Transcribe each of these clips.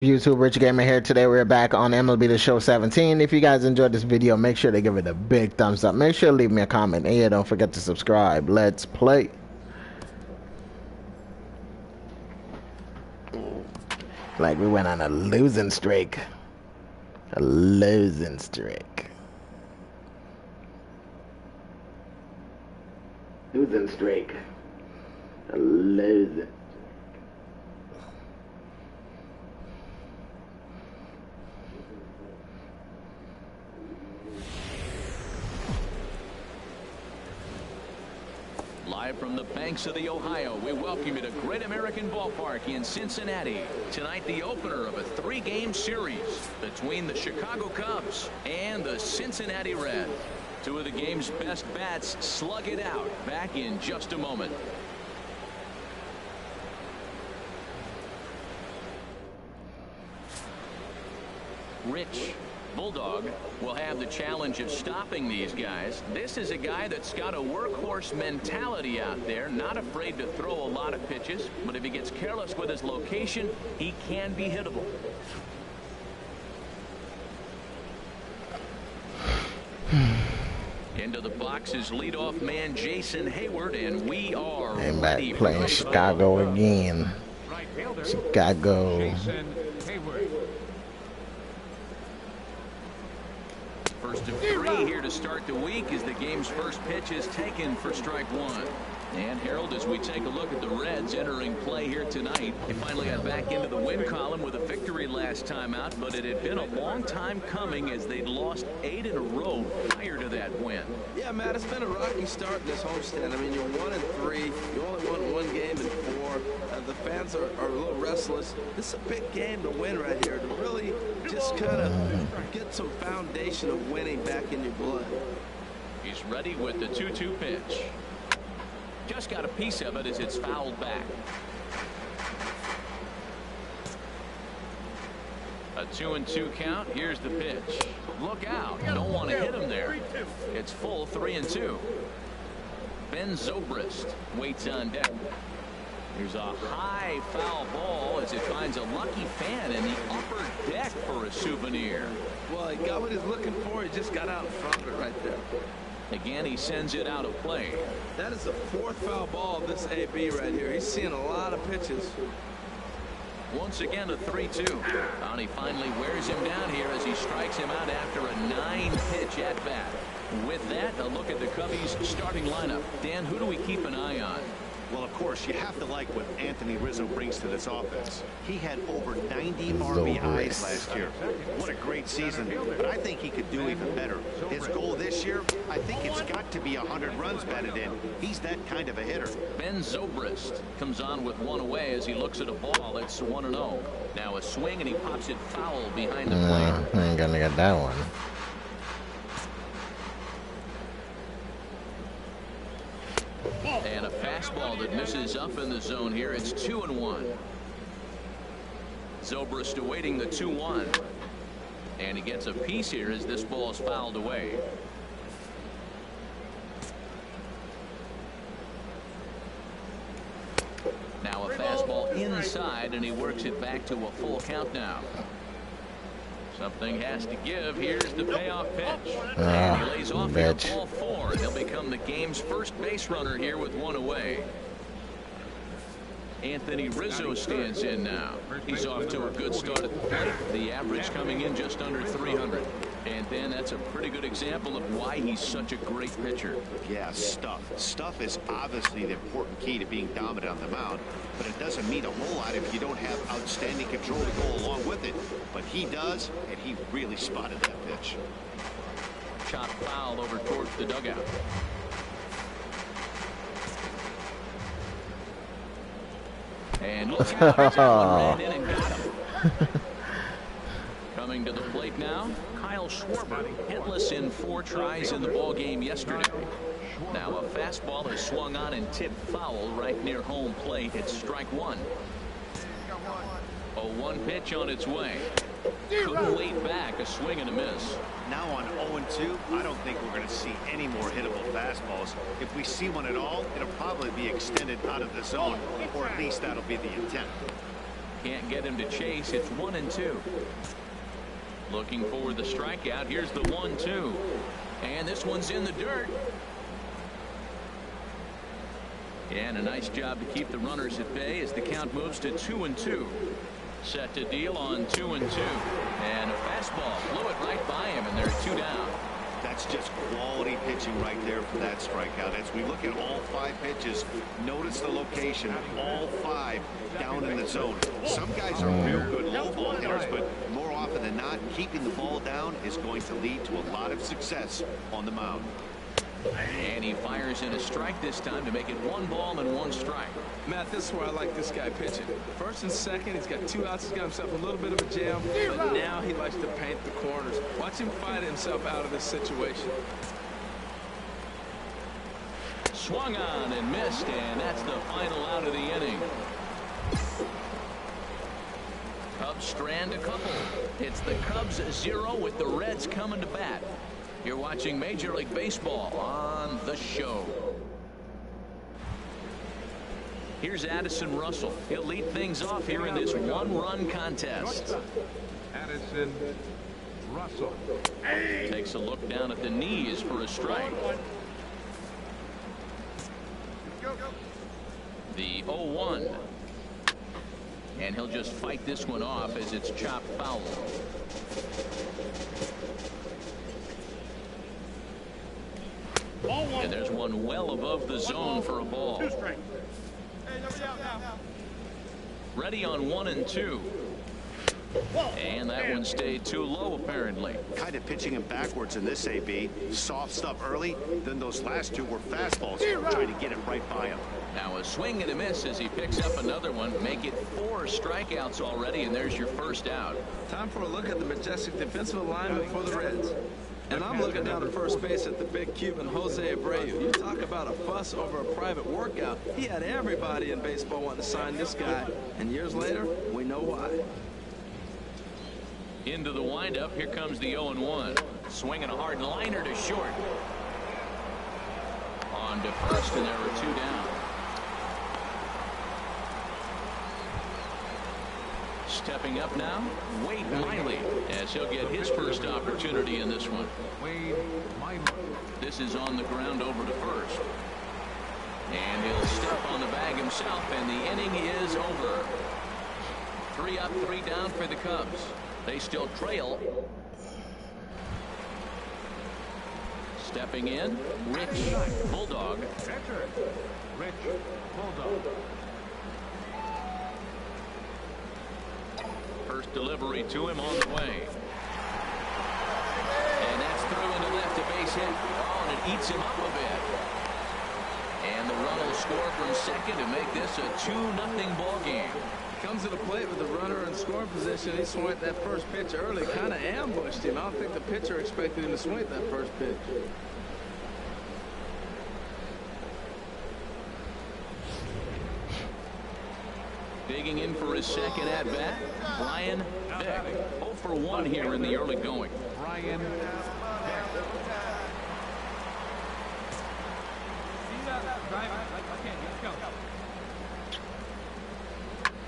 YouTube, Rich Gamer here. Today we're back on MLB The Show 17. If you guys enjoyed this video, make sure to give it a big thumbs up. Make sure to leave me a comment. And yeah, don't forget to subscribe. Let's play. Like we went on a losing streak. A losing streak. Losing streak. A losing. Live from the banks of the Ohio, we welcome you to Great American Ballpark in Cincinnati. Tonight, the opener of a three-game series between the Chicago Cubs and the Cincinnati Reds. Two of the game's best bats slug it out. Back in just a moment. Rich Bulldog will have the challenge of stopping these guys. This is a guy that's got a workhorse mentality out there, not afraid to throw a lot of pitches, but if he gets careless with his location, he can be hittable. Into the box is leadoff man Jason Hayward, and we are ready. Playing Chicago again. Chicago. First of three here to start the week as the game's first pitch is taken for strike one. And Harold, as we take a look at the Reds entering play here tonight, they finally got back into the win column with a victory last time out, but it had been a long time coming as they'd lost 8 in a row prior to that win. Yeah, Matt, it's been a rocky start in this homestand. I mean, you're 1-3. You only won one game in 4. The fans are a little restless. This is a big game to win right here, to really just kind of get some foundation of winning back in your blood. He's ready with the 2-2 pitch. Just got a piece of it as it's fouled back. A 2-2 count. Here's the pitch. Look out. Don't want to hit him there. It's full 3-2. Ben Zobrist waits on deck. Here's a high foul ball as it finds a lucky fan in the upper deck for a souvenir. Well, he got what he's looking for. He just got out in front of it right there. Again, he sends it out of play. That is the 4th foul ball of this AB right here. He's seeing a lot of pitches. Once again, a 3-2. And he finally wears him down here as he strikes him out after a 9-pitch at bat. With that, a look at the Cubbies' starting lineup. Dan, who do we keep an eye on? Well, of course, you have to like what Anthony Rizzo brings to this offense. He had over 90 RBIs last year. What a great season, but I think he could do even better. His goal this year, I think it's got to be 100 runs batted in. He's that kind of a hitter. Ben Zobrist comes on with one away as he looks at a ball that's 1-0. Now a swing, and he pops it foul behind the plate. I ain't gonna get that one. And a fastball that misses up in the zone here. It's 2-1. Zobrist awaiting the 2-1. And he gets a piece here as this ball is fouled away. Now a fastball inside, and he works it back to a full count now. Something has to give. Here's the payoff pitch. And he lays off here, ball 4. He'll become the game's first base runner here with one away. Anthony Rizzo stands in now. He's off to a good start at the plate. The average coming in just under 300. And then that's a pretty good example of why he's such a great pitcher. Yeah, stuff. Stuff is obviously the important key to being dominant on the mound, but it doesn't mean a whole lot if you don't have outstanding control to go along with it. But he does, and he really spotted that pitch. Shot foul over towards the dugout. And look out, ran in and got him. Coming to the plate now, Kyle Schwarber, hitless in 4 tries in the ball game yesterday. Now a fastball is swung on and tipped foul right near home plate. It's strike 1. A 1 pitch on its way. Couldn't wait back. A swing and a miss. Now on 0-2, I don't think we're going to see any more hittable fastballs. If we see one at all, it'll probably be extended out of the zone, or at least that'll be the intent. Can't get him to chase. It's 1-2. Looking for the strikeout. Here's the 1-2. And this one's in the dirt. And a nice job to keep the runners at bay as the count moves to 2-2. Set to deal on 2-2. And a fastball flew it right by him, and they're 2 down. That's just quality pitching right there for that strikeout. As we look at all 5 pitches, notice the location. All 5 down in the zone. Some guys are real good low ball hitters, but more often than not, keeping the ball down is going to lead to a lot of success on the mound. And he fires in a strike this time to make it 1 ball and 1 strike. Matt, this is where I like this guy pitching. First and second, he's got 2 outs. He's got himself a little bit of a jam, but now he likes to paint the corners. Watch him fight himself out of this situation. Swung on and missed, and that's the final out of the inning. Cubs strand a couple. It's the Cubs 0 with the Reds coming to bat. You're watching Major League Baseball on The Show. Here's Addison Russell. He'll lead things off here in this 1-run contest. Addison Russell Takes a look down at the knees for a strike. The 0-1. And he'll just fight this one off as it's chopped foul. And there's one well above the zone for a ball. Ready on 1-2. And that one stayed too low, apparently. Kind of pitching him backwards in this AB. Soft stuff early, then those last 2 were fastballs, trying to get it right by him. Now a swing and a miss as he picks up another one. Make it 4 strikeouts already, and there's your first out. Time for a look at the majestic defensive alignment for the Reds. And I'm looking down at first base at the big Cuban, Jose Abreu. You talk about a fuss over a private workout. He had everybody in baseball wanting to sign this guy. And years later, we know why. Into the windup. Here comes the 0-1. Swinging a hard liner to short. On to first, and there are 2 down. Stepping up now, Wade Miley, as he'll get his first opportunity in this one. Wade Miley. This is on the ground over to first. And he'll step on the bag himself, and the inning is over. 3 up, 3 down for the Cubs. They still trail. Stepping in, Rich Bulldog. Rich Bulldog. First delivery to him on the way. And that's through into left, a base hit. Oh, and it eats him up a bit. And the run will score from second to make this a 2-0 ball game. Comes to the plate with the runner in scoring position. He swung at that first pitch early, kind of ambushed him. I don't think the pitcher expected him to swing at that first pitch. Digging in for his second at-bat, Brian Beck. 0 for 1 here in the early going. Brian Beck.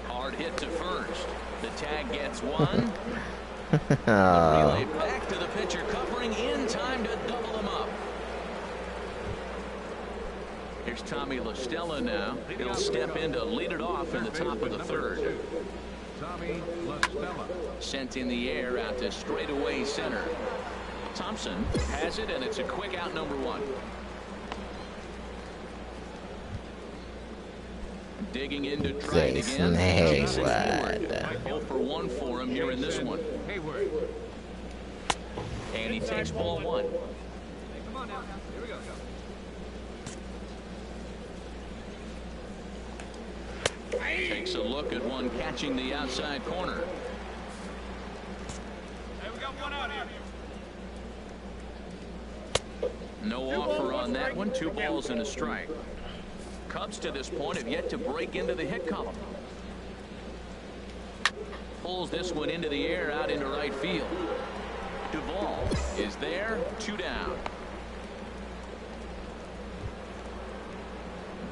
Hard hit to first. The tag gets 1. Relay back to the pitcher, covering in time to double him up. Here's Tommy La Stella now. He'll step in to lead it off in the top of the 3rd. Tommy La Stella. Sent in the air out to straightaway center. Thompson has it, and it's a quick out, number 1. Digging in to try it again. Jason Hayward. 0 for 1 for him here in this one. Hayward. And he takes ball 1. Come on now. Here we go. Takes a look at one catching the outside corner. Hey, we got 1 out here. No offer on that one. 2 balls and a strike. Cubs to this point have yet to break into the hit column. Pulls this one into the air out into right field. Duvall is there. 2 down.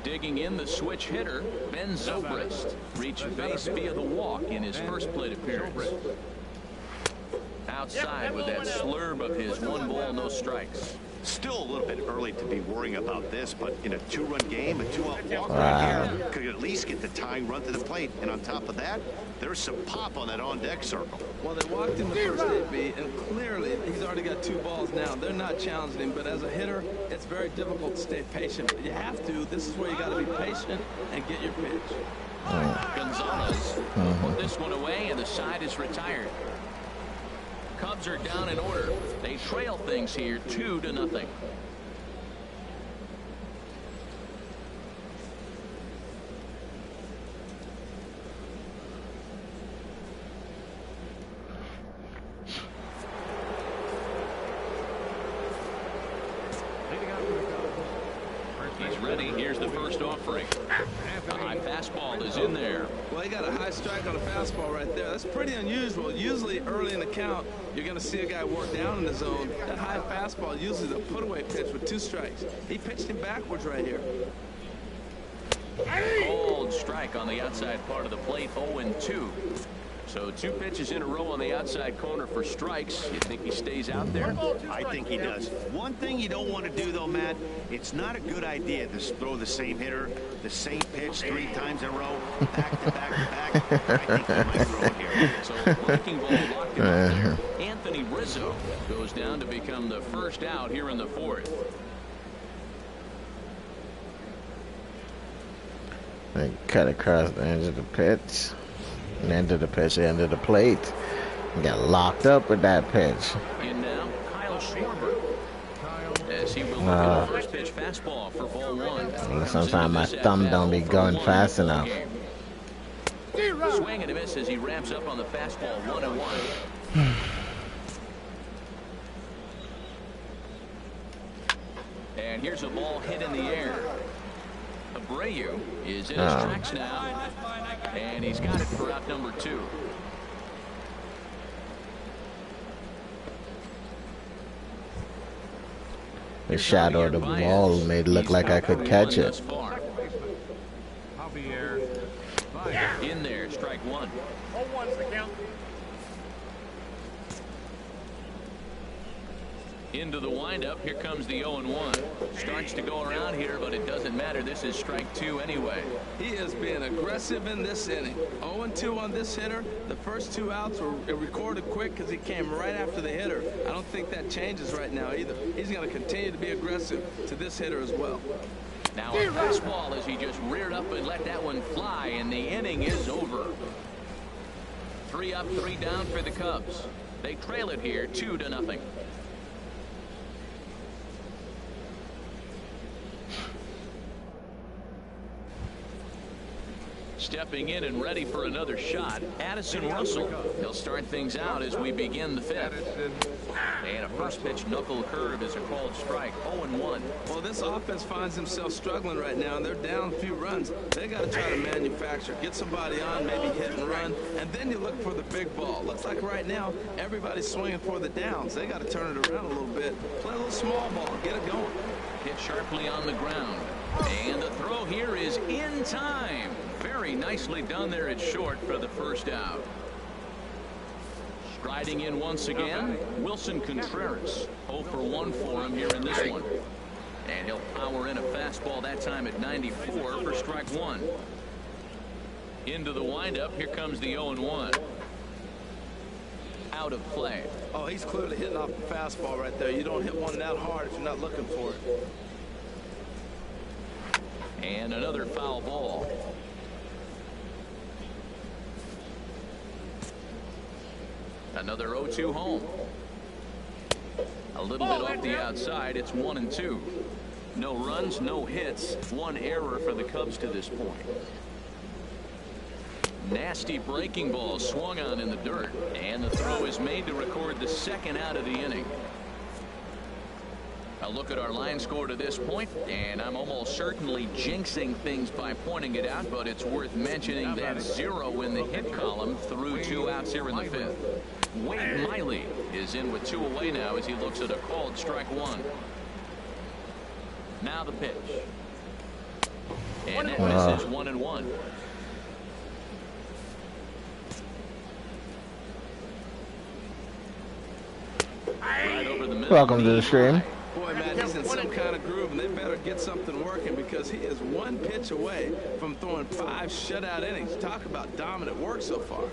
Digging in, the switch hitter, Ben Zobrist. Reached base via the walk in his first plate appearance. Outside with that slurve of his, 1 ball, no strikes. Still a little bit early to be worrying about this, but in a 2-run game, a 2-out walk right here could at least get the tying run to the plate. And on top of that, there's some pop on that on-deck circle. Well, they walked him the first AB, and clearly he's already got 2 balls now. They're not challenging him, but as a hitter, it's very difficult to stay patient. But you have to. This is where you got to be patient and get your pitch. Gonzalez will put this one away, and the side is retired. Cubs are down in order. They trail things here 2-0. He's ready. Here's the first offering. A high fastball is in there. Well, he got a high strike on a fastball right there. That's pretty unusual. Usually early in the count, you're going to see a guy work down in the zone. That high fastball, usually the put-away pitch with 2 strikes. He pitched him backwards right here. Cold strike on the outside part of the plate, 0-2. So 2 pitches in a row on the outside corner for strikes. You think he stays out there? I think he does. One thing you don't want to do, though, Matt, it's not a good idea to throw the same hitter, the same pitch 3 times in a row, back to back to back. I think he might throw it here. So breaking ball locked him up there. Anthony Rizzo goes down to become the first out here in the 4th. They cut across the edge of the pitch. And end of the pitch, end of the plate. He got locked up with that pitch. In now, Kyle Schwarber. As he will look at the first pitch fastball for ball 1. Sometimes my thumb don't be going fast enough. Swing and a miss as he ramps up on the fastball, 1-1. And here's a ball hit in the air. Abreu is in his tracks now, and he's got it for out number 2. The shadow of the ball made it look like I could catch it. In there, strike 1. Into the windup. Here comes the 0-1. Starts to go around here, but it doesn't matter. This is strike 2 anyway. He is being aggressive in this inning. 0-2 on this hitter. The first 2 outs were recorded quick because he came right after the hitter. I don't think that changes right now either. He's going to continue to be aggressive to this hitter as well. Now a fastball as he just reared up and let that one fly, and the inning is over. 3 up, 3 down for the Cubs. They trail it here 2-0. Stepping in and ready for another shot, Addison Russell. He'll start things out as we begin the 5th. And a first pitch knuckle curve is a called strike. 0-1. Well, this offense finds himself struggling right now, and they're down a few runs. They got to try to manufacture, get somebody on, maybe hit and run, and then you look for the big ball. Looks like right now everybody's swinging for the downs. They got to turn it around a little bit, play a little small ball, get it going. Hit sharply on the ground. And the throw here is in time. Very nicely done there at short for the first out. Striding in once again, Wilson Contreras. 0 for 1 for him here in this one. And he'll power in a fastball that time at 94 for strike 1. Into the windup. Here comes the 0-1. Out of play. Oh, he's clearly hitting off the fastball right there. You don't hit one that hard if you're not looking for it. And another foul ball. Another 0-2 home. A little bit off the outside. It's 1-2. No runs, no hits. 1 error for the Cubs to this point. Nasty breaking ball swung on in the dirt. And the throw is made to record the 2nd out of the inning. A look at our line score to this point, and I'm almost certainly jinxing things by pointing it out, but it's worth mentioning that 0 in the hit column through 2 outs here in the 5th. Wade Miley is in with 2 away now as he looks at a called strike 1. Now the pitch. And that misses 1-1. Right over the middle. Welcome to the stream. Boy, man, he's in some kind of groove, and they better get something working because he is one pitch away from throwing 5 shutout innings. Talk about dominant work so far.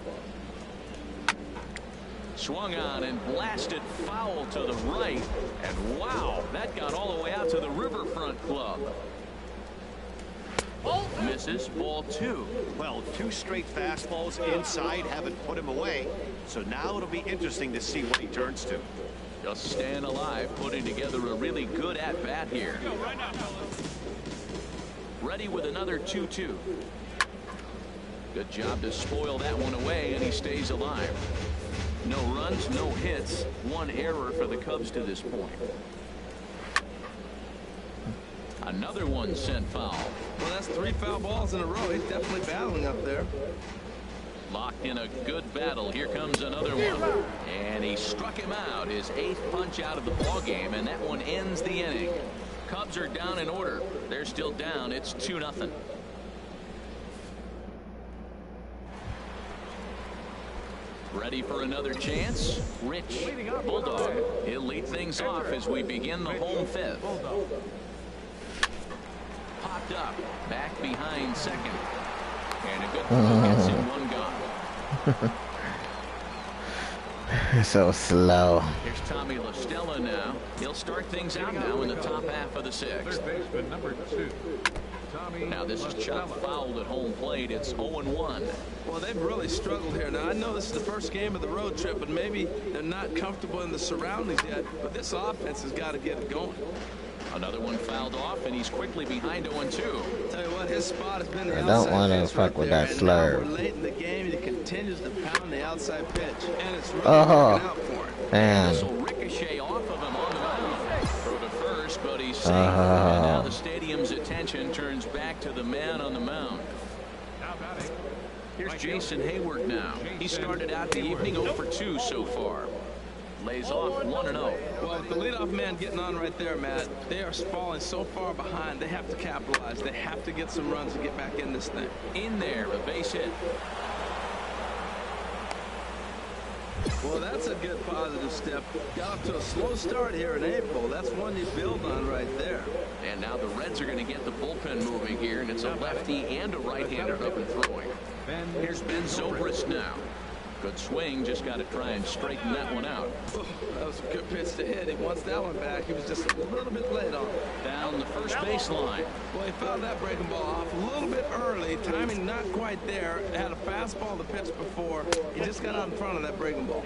Swung on and blasted foul to the right. And wow, that got all the way out to the Riverfront Club. Misses, ball 2. Well, 2 straight fastballs inside haven't put him away. So now it'll be interesting to see what he turns to. Just staying alive, putting together a really good at-bat here. Ready with another 2-2. Good job to spoil that one away, and he stays alive. No runs, no hits, 1 error for the Cubs to this point. Another one sent foul. Well, that's 3 foul balls in a row. He's definitely battling up there. Locked in a good battle. Here comes another one. And he struck him out. His 8th punch out of the ball game, and that one ends the inning. Cubs are down in order. They're still down. It's 2-0. Ready for another chance? Rich, Bulldog. He'll lead things off as we begin the home 5th. Popped up, back behind second. And a good throw gets him 1 gone. So slow. Here's Tommy La Stella now. He'll start things out now in the top half of the 6th. Third baseman number 2. Tommy Now this is Chuck LaStella. fouled at home plate. It's 0-1. Well, they've really struggled here. Now, I know this is the first game of the road trip, and maybe they're not comfortable in the surroundings yet, but this offense has got to get it going. Another one fouled off, and he's quickly behind 0-2. Tell you what, his spot has been the I outside don't want to pitch fuck with there, that and now slurve. we're late in the game, and he continues to pound the outside pitch, and it's really Oh. working out for him. This will Man. ricochet off of him on the mound. Throw to first, but he's safe. And now the stadium's attention turns back to the man on the mound. Now batting. Here's Jason Hayward now. He started out the evening 0 for 2 so far. Lays off 1-0. Well, with the leadoff man getting on right there, Matt, they are falling so far behind, they have to capitalize. They have to get some runs to get back in this thing. In there, a base hit. Well, that's a good positive step. Got off to a slow start here in April. That's one you build on right there. And now the Reds are going to get the bullpen moving here, and it's a lefty and a right-hander up and throwing. Here's Ben Zobrist now. Good swing, just got to try and straighten that one out. Oh, that was a good pitch to hit. He wants that one back. He was just a little bit late on it. Down the first baseline. Well, he fouled that breaking ball off a little bit early. Timing not quite there. Had a fastball to pitch before. He just got out in front of that breaking ball.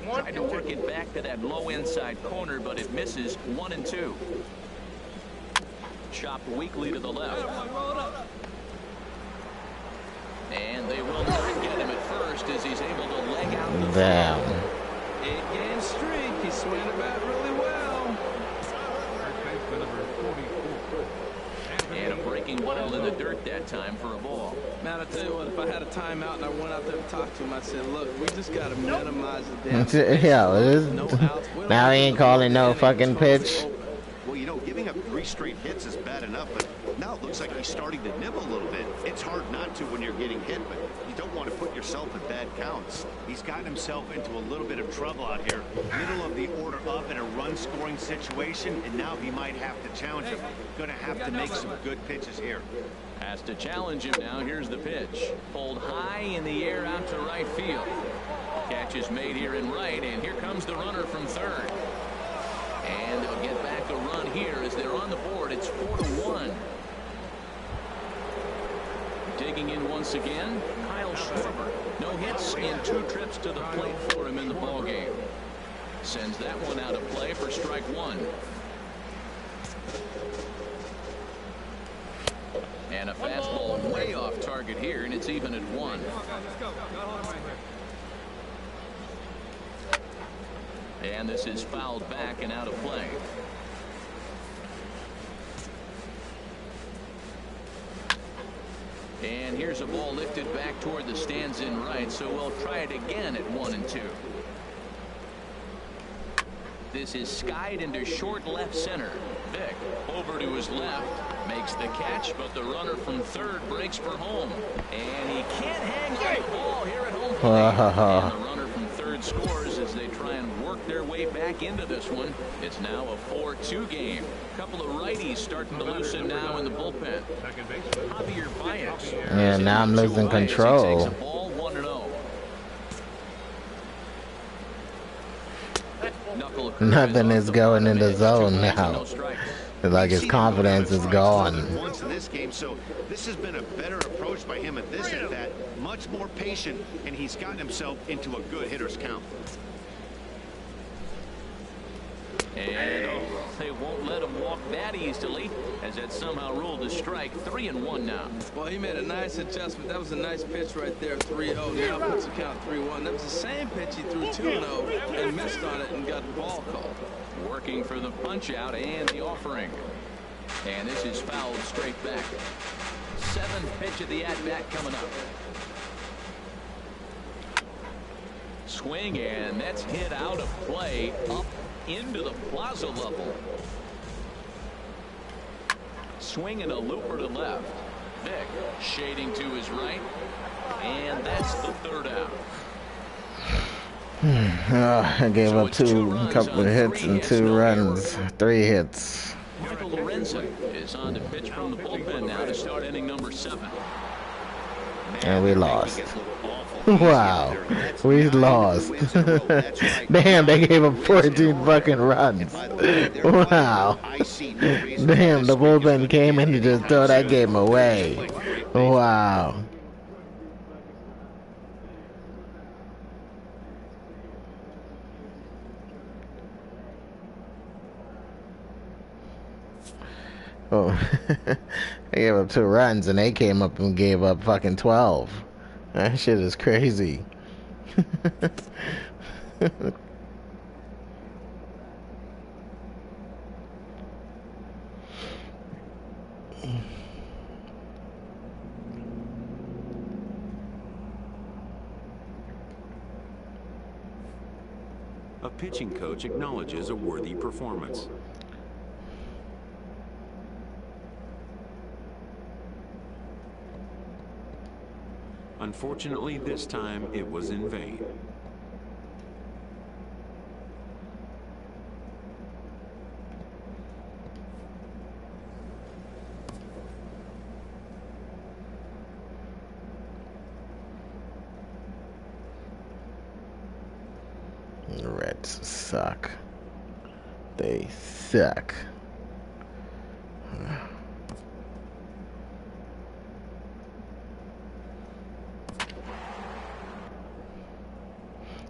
Tried to work it back to that low inside corner, but it misses. 1-2. Chopped weakly to the left. And they will not get him at first as he's able to leg out the Damn. 8-game streak. He's swinging the bat really well. Third baseman number 44. And a breaking ball in the dirt that time for a ball. Man, I tell you what, if I had a timeout and I went out there to talk to him, I'd say, look, we just got to minimize the damn space. Yeah, it is. No outs. We don't Now he have ain't to calling no inning fucking totally pitch. open. Well, you know, giving up 3 straight hits is bad enough, but now it looks like he's starting to nibble a little bit. It's hard not to when you're getting hit, but you don't want to put yourself in bad counts. He's gotten himself into a little bit of trouble out here. Middle of the order up in a run-scoring situation, and now he might have to challenge him. Going to have to make some good pitches here. Has to challenge him now. Here's the pitch. Pulled high in the air out to right field. Catch is made here in right, and here comes the runner from third. And they'll get back a run here as they're on the board. It's 4-1. Digging in once again, Kyle Schwarber. No hits in 2 trips to the plate for him in the ballgame. Sends that one out of play for strike 1. And a fastball way off target here, and it's even at 1. Let's go. Got on right here. And this is fouled back and out of play. And here's a ball lifted back toward the stands in right, so we'll try it again at 1-2. This is skied into short left center. Vick over to his left, makes the catch, but the runner from third breaks for home. And he can't hang on the ball here at home plate. And the runner from third scores as they try and work their way back into this one. It's now a 4-2 game. A couple of righties starting to loosen now in the bullpen. Javier Baez. Yeah, now I'm losing control. He takes a ball 1-0. Nothing is going in the zone now. Like his confidence is gone. Once in this game, so this has been a better approach by him at this at that. Much more patient, and he's gotten himself into a good hitter's count. And they won't let him walk that easily, as that somehow ruled a strike. 3-1 now. Well, he made a nice adjustment. That was a nice pitch right there, 3-0. Now puts the count 3-1. That was the same pitch he threw 2-0 and missed on it and got the ball called. Working for the punch out and the offering. And this is fouled straight back. 7th pitch of the at-bat coming up. Swing, and that's hit out of play up into the plaza level. Swing and a looper to left. Vick shading to his right, and that's the 3rd out. I gave up a couple of hits and 2 runs, 3 hits. Michael Lorenzen is on to pitch from the bullpen now to start inning number 7. And we lost. Wow, we lost. Damn, they gave up 14 fucking runs. Wow. Damn, the bullpen came in and just threw that game away. Wow. Oh, they gave up 2 runs and they came up and gave up fucking 12. That shit is crazy. A pitching coach acknowledges a worthy performance. Unfortunately, this time it was in vain. The Reds suck. They suck.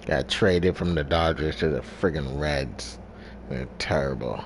Got traded from the Dodgers to the friggin' Reds. They're terrible.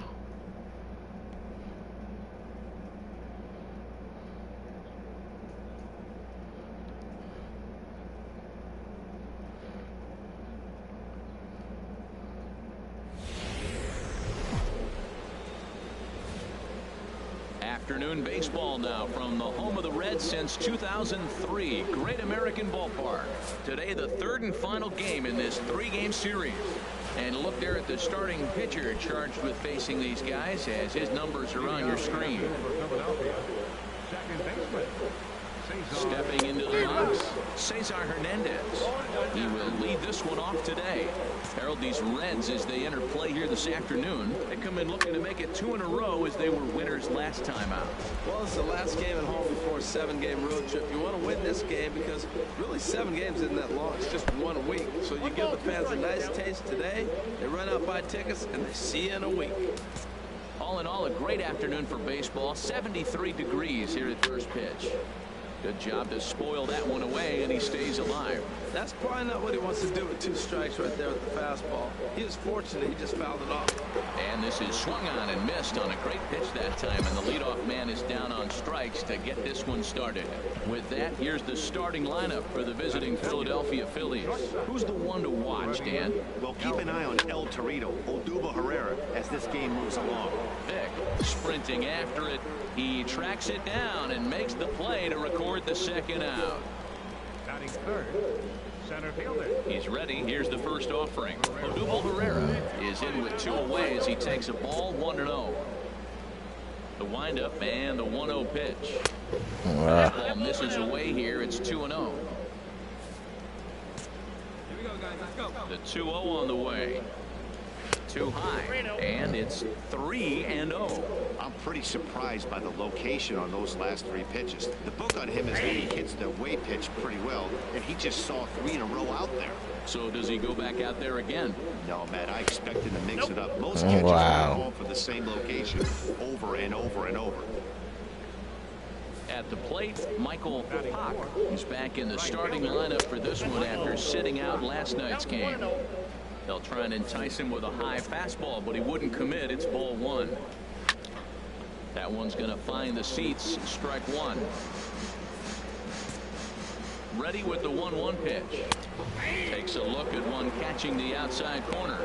Afternoon baseball now from the home of the Reds since 2003. Great American Ballpark. Today, the 3rd and final game in this 3-game series. And look there at the starting pitcher charged with facing these guys as his numbers are on your screen. Second baseman. Stepping into the box, Cesar Hernandez. He will lead this one off today. Harold, these Reds, as they enter play here this afternoon, they come in looking to make it 2 in a row as they were winners last time out. Well, it's the last game at home before a 7-game road trip. You want to win this game because really 7 games isn't that long. It's just 1 week. So you give the fans a nice taste today. They run out, buy tickets, and they see you in a week. All in all, a great afternoon for baseball. 73 degrees here at first pitch. Good job to spoil that one away, and he stays alive. That's probably not what he wants to do with 2 strikes right there with the fastball. He was fortunate. He just fouled it off. And this is swung on and missed on a great pitch that time, and the leadoff man is down on strikes to get this one started. With that, here's the starting lineup for the visiting Philadelphia Phillies. Who's the one to watch, Dan? Well, keep an eye on El Torito, Odubel Herrera, as this game moves along. Vick sprinting after it. He tracks it down and makes the play to record the 2nd out. Batting third, Center fielder. He's ready. Here's the first offering. Odubel Herrera is in with 2 away as he takes a ball 1-0. The windup and the 1-0 pitch. That ball misses away here. It's 2-0. The 2-0 on the way. Too high, and it's 3-0. I'm pretty surprised by the location on those last 3 pitches. The book on him is that he hits the away pitch pretty well, and he just saw 3 in a row out there. So does he go back out there again? No, Matt, I expect him to mix it up. Most catchers go for the same location over and over and over. At the plate, Michael Pock, who's back in the starting lineup for this one after sitting out last night's game. They'll try and entice him with a high fastball, but he wouldn't commit. It's ball 1. That one's going to find the seats. Strike 1. Ready with the 1-1 pitch. Takes a look at one catching the outside corner.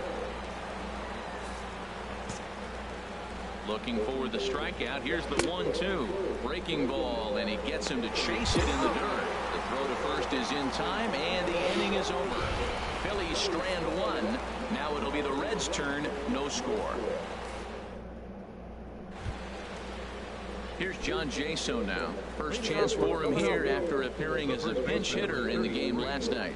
Looking for the strikeout. Here's the 1-2. Breaking ball, and he gets him to chase it in the dirt. The throw to first is in time, and the inning is over. Phillies strand 1. Now it'll be the Reds' turn. No score. Here's John Jaso now. First chance for him here after appearing as a pinch hitter in the game last night.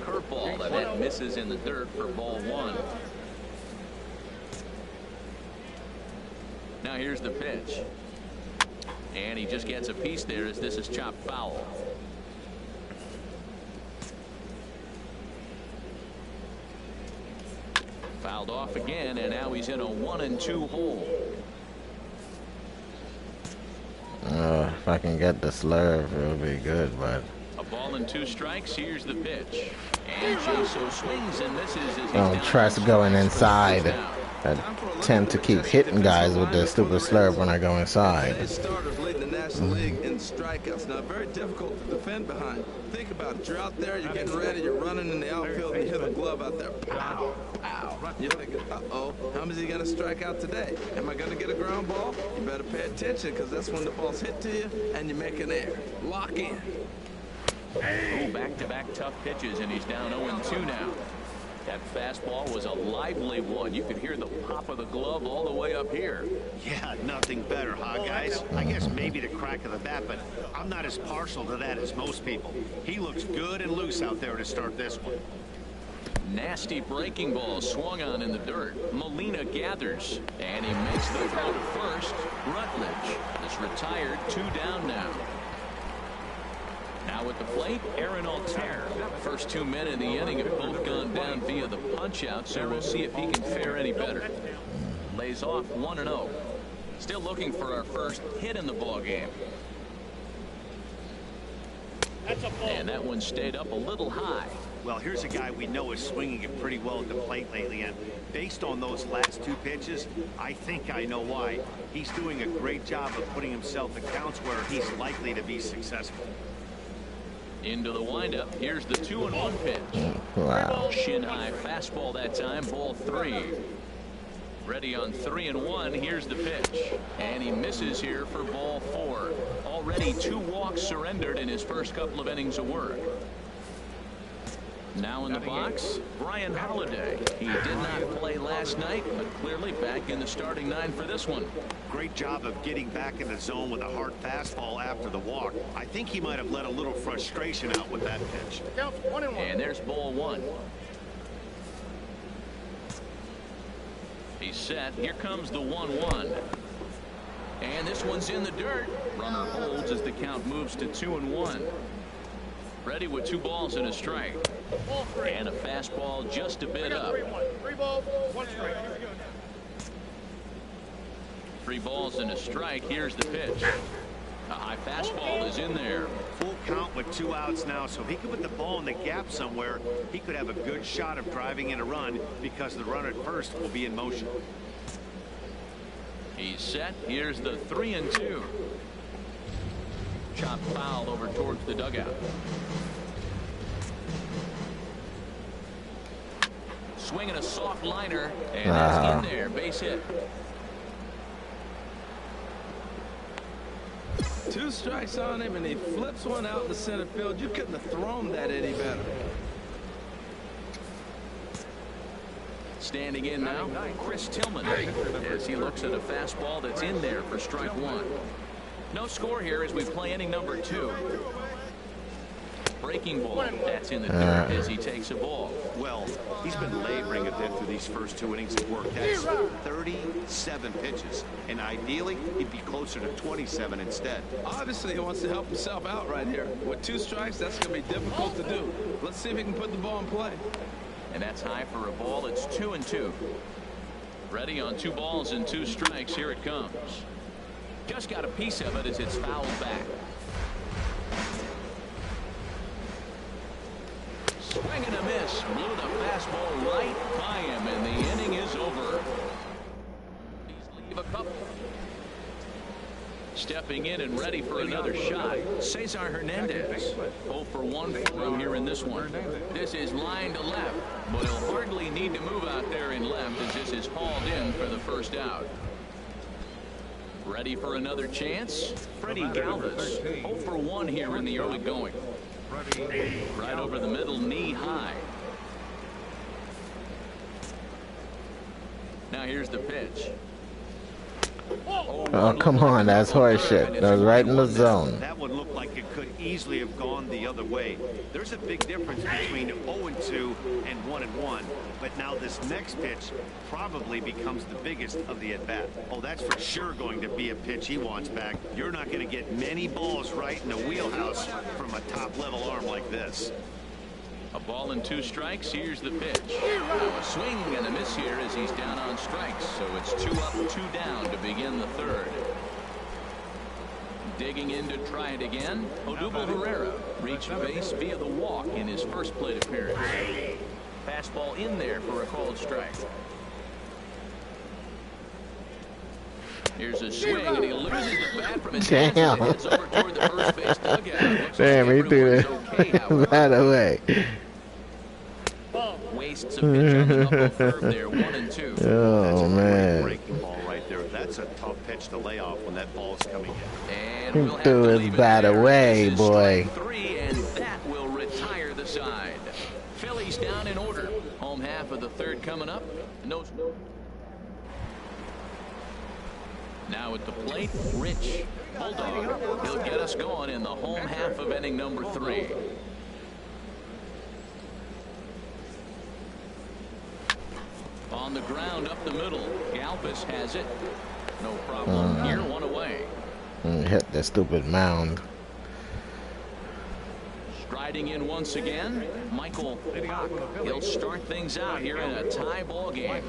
Curveball that misses in the dirt for ball 1. Now here's the pitch. And he just gets a piece there as this is chopped foul. Fouled off again, and now he's in a 1-2 hole. If I can get the slurve, it'll be good, but... A ball and 2 strikes. Here's the pitch. And Jaso swings and misses as he's I don't trust going inside. I tend to keep hitting guys with the stupid slurve when I go inside. Starters leading the National League in strikeouts. Now, very difficult to defend behind. Think about it. You're out there, you're getting ready, you're running in the outfield, and you hit a glove out there. Pow! Pow! You're thinking, uh-oh, how is he going to strike out today? Am I going to get a ground ball? You better pay attention, because that's when the ball's hit to you, and you make an error. Lock in. Oh, back-to-back tough pitches, and he's down 0-2 now. That fastball was a lively one. You could hear the pop of the glove all the way up here. Yeah, nothing better, huh, guys? I guess maybe the crack of the bat, but I'm not as partial to that as most people. He looks good and loose out there to start this one. Nasty breaking ball swung on in the dirt. Molina gathers, and he makes the throw to first. Rutledge is retired. 2 down now. Now at the plate, Aaron Altair. First 2 men in the inning have both gone down via the punch-out, so we'll see if he can fare any better. Lays off 1-0. Still looking for our first hit in the ballgame. And that one stayed up a little high. Well, here's a guy we know is swinging it pretty well at the plate lately, and based on those last 2 pitches, I think I know why. He's doing a great job of putting himself in counts where he's likely to be successful. Into the windup. Here's the 2-1 pitch. Wow. Shin high fastball that time. Ball 3. Ready on 3-1. Here's the pitch. And he misses here for ball 4. Already 2 walks surrendered in his first couple of innings of work. Now in the box, Brian Holiday. He did not play last night, but clearly back in the starting 9 for this one. Great job of getting back in the zone with a hard fastball after the walk. I think he might have let a little frustration out with that pitch. And there's ball 1. He's set. Here comes the 1-1. And this one's in the dirt. Runner holds as the count moves to 2-1. Ready with 2 balls and a strike. And a fastball just a bit up. 3 balls, 1 strike. 3 balls and a strike. Here's the pitch. A high fastball is in there. Full count with 2 outs now, so if he could put the ball in the gap somewhere, he could have a good shot of driving in a run because the runner at first will be in motion. He's set. Here's the 3-2. Chop foul over towards the dugout. Swinging a soft liner, and that's in there. Base hit. 2 strikes on him, and he flips one out in the center field. You couldn't have thrown that any better. Standing in now, Chris Tillman, as he looks at a fastball that's in there for strike 1. No score here as we play inning number 2. Breaking ball, that's in the dirt as he takes a ball. Well, he's been laboring a bit through these first 2 innings of work. That's 37 pitches, and ideally he'd be closer to 27 instead. Obviously, he wants to help himself out right here. With 2 strikes, that's going to be difficult to do. Let's see if he can put the ball in play. And that's high for a ball. It's 2-2. Ready on 2 balls and 2 strikes. Here it comes. Just got a piece of it as it's fouled back. Swing and a miss. Blew the fastball right by him, and the inning is over. Please leave a couple. Stepping in and ready for another shot, Cesar Hernandez. 0 for 1 for him here in this one. This is line to left, but he'll hardly need to move out there in left as this is hauled in for the first out. Ready for another chance? Freddie Galvis. 0 for 1 here in the early going. Right over the middle, knee high. Now here's the pitch. Oh, come on, that's horseshit. That was right in the zone. That one looked like it could easily have gone the other way. There's a big difference between 0-2 and 1-1, but now this next pitch probably becomes the biggest of the at-bat. Oh, that's for sure going to be a pitch he wants back. You're not going to get many balls right in the wheelhouse from a top-level arm like this. A ball and 2 strikes. Here's the pitch. Now a swing and a miss here as he's down on strikes. So it's 2 up, 2 down to begin the 3rd. Digging in to try it again. Odubel Herrera reached base via the walk in his first plate appearance. Fastball in there for a called strike. Here's a swing, and he loses the bat from his hands as it hits over toward the first base dugout. Damn, he threw that away. Wastes a pitch on the knuckle curve there, 1-2. Oh, man. Breaking ball right there. That's a tough pitch to lay off when that ball's coming in. And He we'll have threw to his leave it bat there. away, This is boy. strike 3, and that will retire the side. Phillies down in order. Home half of the 3rd coming up. No. Now at the plate, Rich Bulldog. He'll get us going in the home half of inning number 3. On the ground up the middle, Galvis has it. No problem here, 1 away. Hit that stupid mound. Striding in once again, Michael Pock. He'll start things out here in a tie ball game.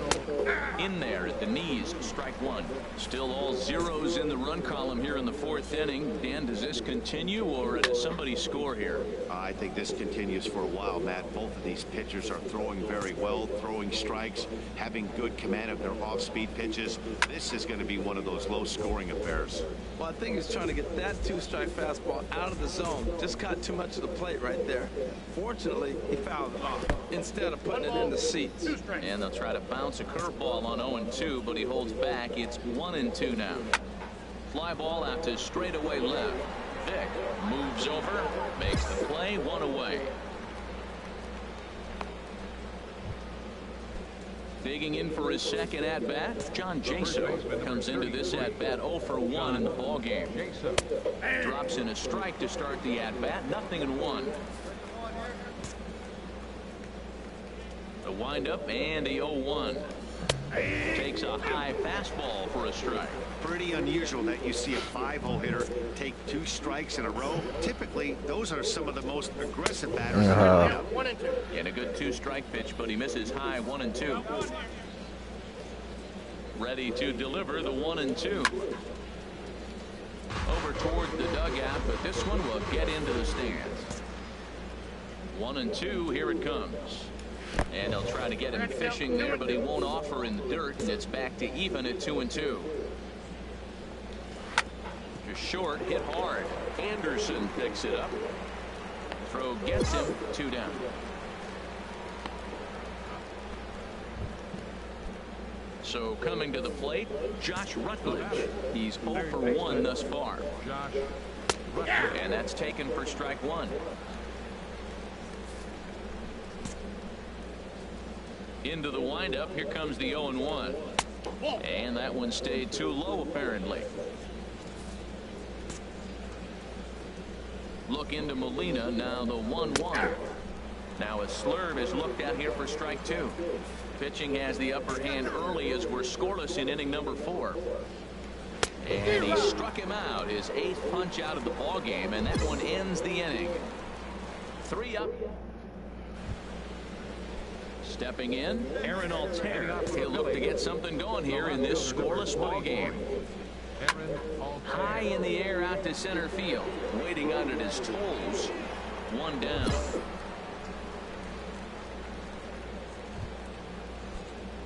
In there at the knees, strike 1. Still all zeros in the run column here in the 4th inning. Dan, does this continue, or does somebody score here? I think this continues for a while, Matt. Both of these pitchers are throwing very well, throwing strikes, having good command of their off-speed pitches. This is going to be one of those low-scoring affairs. Well, I think he's trying to get that 2-strike fastball out of the zone. Just got too much of the plate right there. Fortunately, he fouled it off instead of putting it in the seats. And they'll try to bounce a curveball on 0-2, but he holds back. It's 1-2 now. Fly ball out to straightaway left. Vick moves over, makes the play, 1 away. Digging in for his second at-bat, John Jaso comes into this at-bat 0 for 1 in the ballgame. Drops in a strike to start the at-bat, 0-1. The windup and the 0-1. Takes a high fastball for a strike. Pretty unusual that you see a 5-hole hitter take 2 strikes in a row. Typically, those are some of the most aggressive batters. And a good 2-strike pitch, but he misses high, 1-2. Ready to deliver the 1-2. Over toward the dugout, but this one will get into the stands. 1-2, here it comes. And they'll try to get him fishing there, but he won't offer in the dirt, and it's back to even at 2-2. Just short, hit hard. Anderson picks it up. Throw gets him, 2 down. So coming to the plate, Josh Rutledge. He's 0 for 1 thus far. And that's taken for strike one. Into the windup. Here comes the 0-1. And that one stayed too low, apparently. Look into Molina. Now the 1-1. Now a slurve is looked at here for strike two. Pitching has the upper hand early as we're scoreless in inning number 4. And he struck him out, his 8th punch out of the ball game, and that one ends the inning. 3 up. Stepping in, Aaron Altair. He'll look to get something going here in this scoreless ball game. High in the air out to center field, waiting on at his toes. 1 down.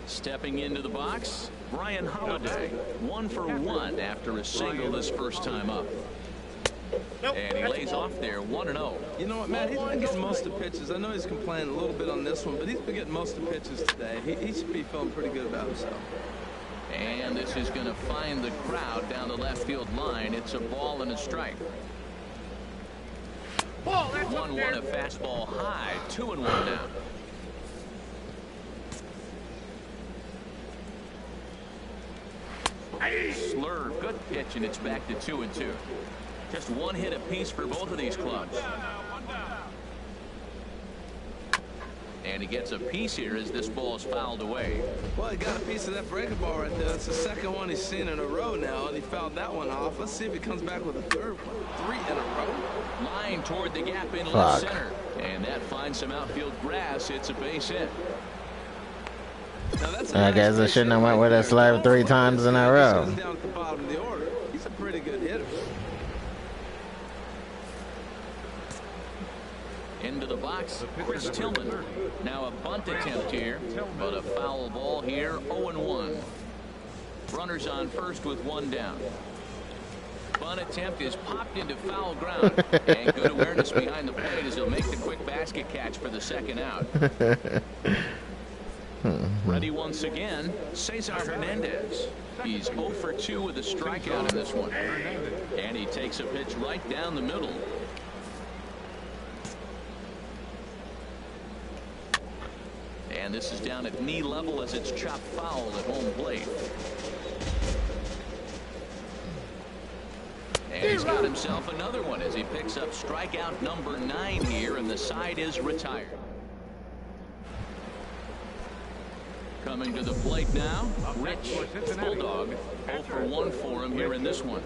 Stepping into the box, Brian Holiday. 1 for 1 after a single this first time up. And he lays off there 1-0. You know what, Matt? He's been getting most of the pitches. I know he's complaining a little bit on this one, but he's been getting most of the pitches today. He should be feeling pretty good about himself. And this is going to find the crowd down the left field line. It's a ball and a strike. 1-1, a fastball high. 2-1 down. Slurve, good pitch, and it's back to 2-2. Just 1 hit apiece for both of these clubs. And he gets a piece here as this ball is fouled away. Well, he got a piece of that breaking ball right there. That's the second one he's seen in a row now, and he fouled that one off. Let's see if he comes back with a third one. 3 in a row. Line toward the gap in left center. And that finds some outfield grass. It's a base hit. Now that's I guess I shouldn't have went with a slurve 3 times in a row. Down at the bottom of the order. He's a pretty good hitter. Into the box, Chris Tillman. Now a bunt attempt here, but a foul ball here, 0-1. Runners on first with 1 down. Bunt attempt is popped into foul ground. And good awareness behind the plate as he'll make the quick basket catch for the second out. Ready once again, Cesar Hernandez. He's 0 for 2 with a strikeout in this one. And he takes a pitch right down the middle. And this is down at knee level as it's chopped foul at home plate. And he's got himself another one as he picks up strikeout number 9 here, and the side is retired. Coming to the plate now, Rich Bulldog. 0 for 1 for him here in this one.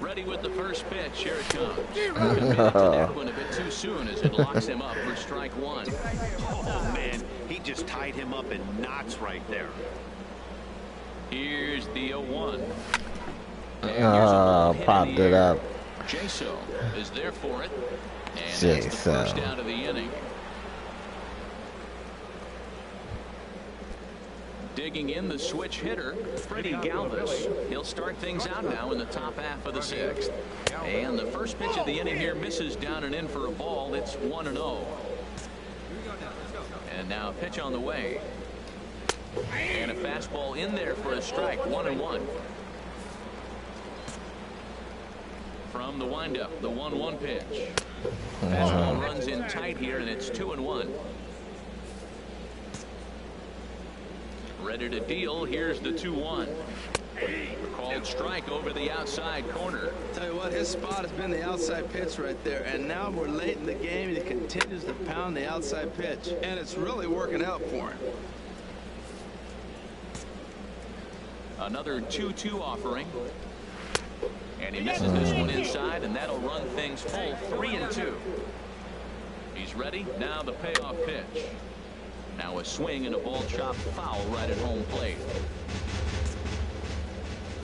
Ready with the first pitch. Here it comes. Committed to that one a bit too soon as it locks him up for strike 1. Oh, man, he just tied him up in knots right there. Here's the 0-1. Popped it up. Jaso is there for it. And that's the first out of the inning. Digging in the switch hitter, Freddie Galvis. He'll start things out now in the top half of the 6th. And the first pitch of the inning here misses down and in for a ball. It's 1-0. And now a pitch on the way. And a fastball in there for a strike. 1-1. From the windup, the 1-1 pitch. Fastball runs in tight here, and it's 2-1. Ready to deal. Here's the 2-1. Called strike over the outside corner. Tell you what, his spot has been the outside pitch right there, and now we're late in the game and he continues to pound the outside pitch, and it's really working out for him. Another 2-2 offering, and he misses this one inside, and that'll run things full. 3-2. He's ready. Now the payoff pitch. Now a swing and a ball chopped foul right at home plate.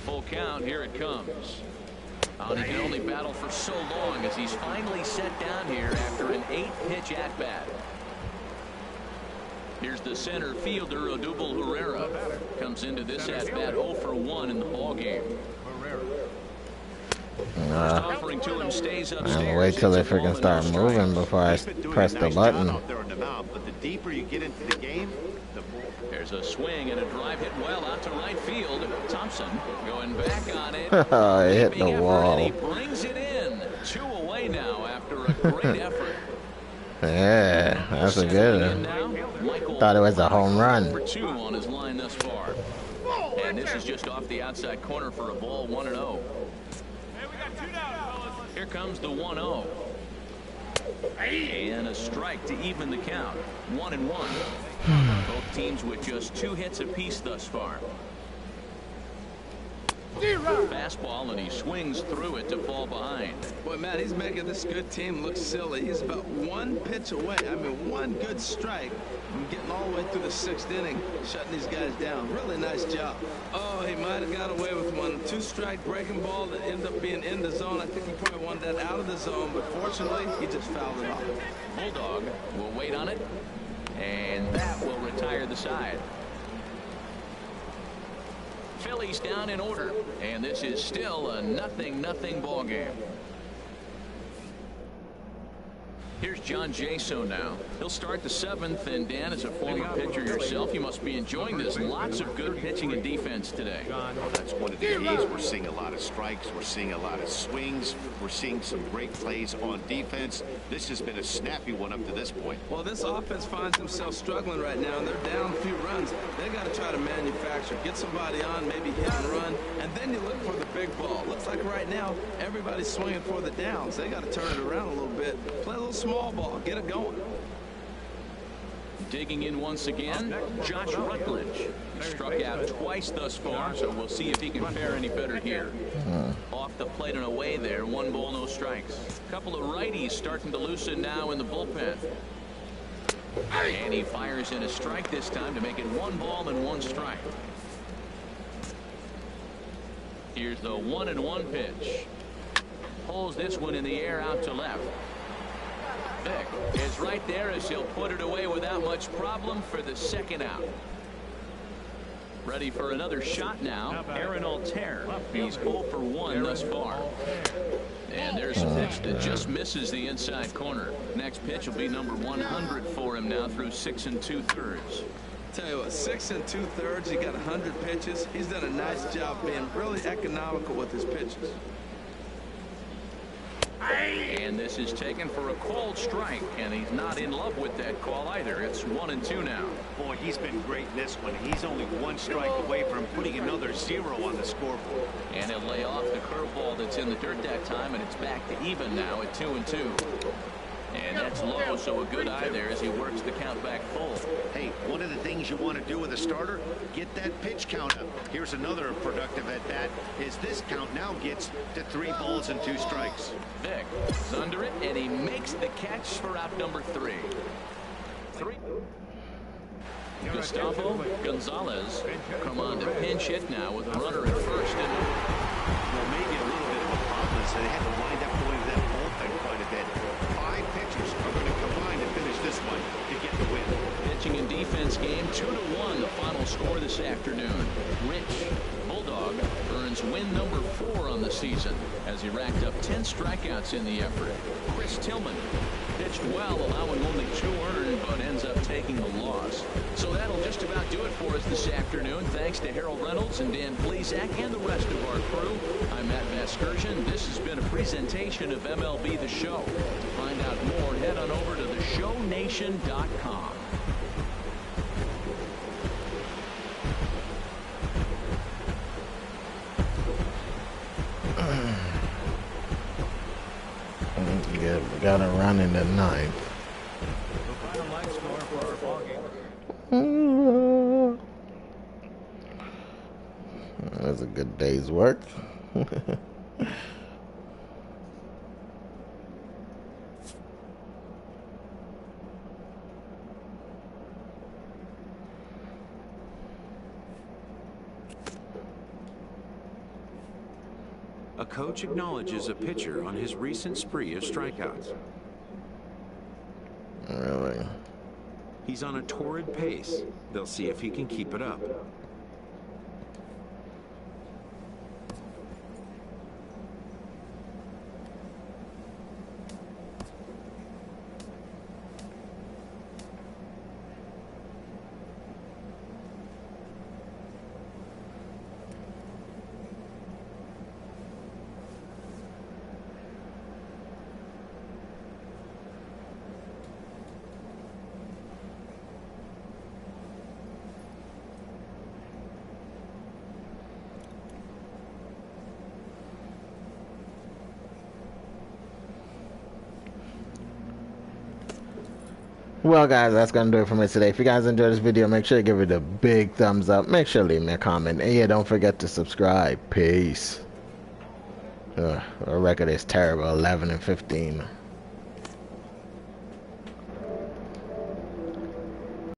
Full count. Here it comes. He can only battle for so long as he's finally set down here after an 8-pitch at bat. Here's the center fielder, Odubel Herrera. Comes into this at bat 0 for 1 in the ball game. Offering to him stays upstairs. I'll wait till they freaking start moving before I press the button. But the deeper you get into the game, the more. There's a swing and a drive hit well out to right field. Thompson going back on it. It hit the wall. And he brings it in. 2 away now after a great effort. Yeah, that's a good one. Thought it was a home run. For 2 on his line thus far. And this is just off the outside corner for a ball, 1-0. Here comes the 1-0. And a strike to even the count. 1-1. Both teams with just 2 hits apiece thus far. Fastball, and he swings through it to fall behind. Boy, Matt, he's making this good team look silly. He's about 1 pitch away. I mean, 1 good strike from getting all the way through the 6th inning, shutting these guys down. Really nice job. Oh, he might have got away with 1 2-strike breaking ball that ended up being in the zone. I think he probably wanted that out of the zone, but fortunately, he just fouled it off. Bulldog will wait on it, and that will retire the side. Phillies down in order, and this is still a 0-0 ball game. Here's John Jaso now. He'll start the 7th, and Dan, as a former pitcher yourself, you must be enjoying this. Lots of good pitching and defense today. Well, that's one of the keys. We're seeing a lot of strikes. We're seeing a lot of swings. We're seeing some great plays on defense. This has been a snappy one up to this point. Well, this offense finds themselves struggling right now, and they're down a few runs. They got to try to manufacture, get somebody on, maybe hit and run, and then you look for the big ball. Looks like right now everybody's swinging for the downs. They got to turn it around a little bit, play a little small ball, get it going. Digging in once again, Josh Rutledge. He struck out twice thus far, so we'll see if he can fare any better here. Off the plate and away there, 1 ball, no strikes. Couple of righties starting to loosen now in the bullpen. And he fires in a strike this time to make it 1 ball and 1 strike. Here's the 1-1 pitch. Pulls this one in the air out to left. Vick is right there as he'll put it away without much problem for the 2nd out. Ready for another shot now, Aaron Altair. He's 0 for 1 thus far. And there's a pitch that just misses the inside corner. Next pitch will be number 100 for him now through 6 2/3. Tell you what, 6 2/3. He got 100 pitches. He's done a nice job being really economical with his pitches. And this is taken for a called strike, and he's not in love with that call either. It's 1-2 now. Boy, he's been great in this one. He's only 1 strike away from putting another 0 on the scoreboard. And he'll lay off the curveball that's in the dirt that time, and it's back to even now at 2-2. And that's low, so a good eye there as he works the count back full. Hey, one of the things you want to do with a starter, get that pitch count up. Here's another productive at bat, is this count now gets to 3 balls and 2 strikes. Vick is under it, and he makes the catch for out number 3. Gustavo Gonzalez come on to pinch hit now with a runner at first. And well, maybe a little bit of a problem is they had to wind up going to that bullpen quite a bit. 5 pitchers are going to combine to finish this one to get the win. Pitching and defense game, 2-1 the final score this afternoon. Rich Bulldog earns win number 4 on the season as he racked up 10 strikeouts in the effort. Chris Tillman pitched well, allowing only 2 earned, but ends up taking the loss. So that'll just about do it for us this afternoon. Thanks to Harold Reynolds and Dan Plesac and the rest of our crew. I'm Matt Vasgersian. This has been a presentation of MLB The Show. To find out more, head on over to theshownation.com. Yeah, we got a run in the 9th. The final line score for our ball game. That's a good day's work. A coach acknowledges a pitcher on his recent spree of strikeouts. Really? He's on a torrid pace. They'll see if he can keep it up. Well, guys, that's going to do it for me today. If you guys enjoyed this video, make sure to give it a big thumbs up. Make sure to leave me a comment. And yeah, don't forget to subscribe. Peace. Our record is terrible, 11-15.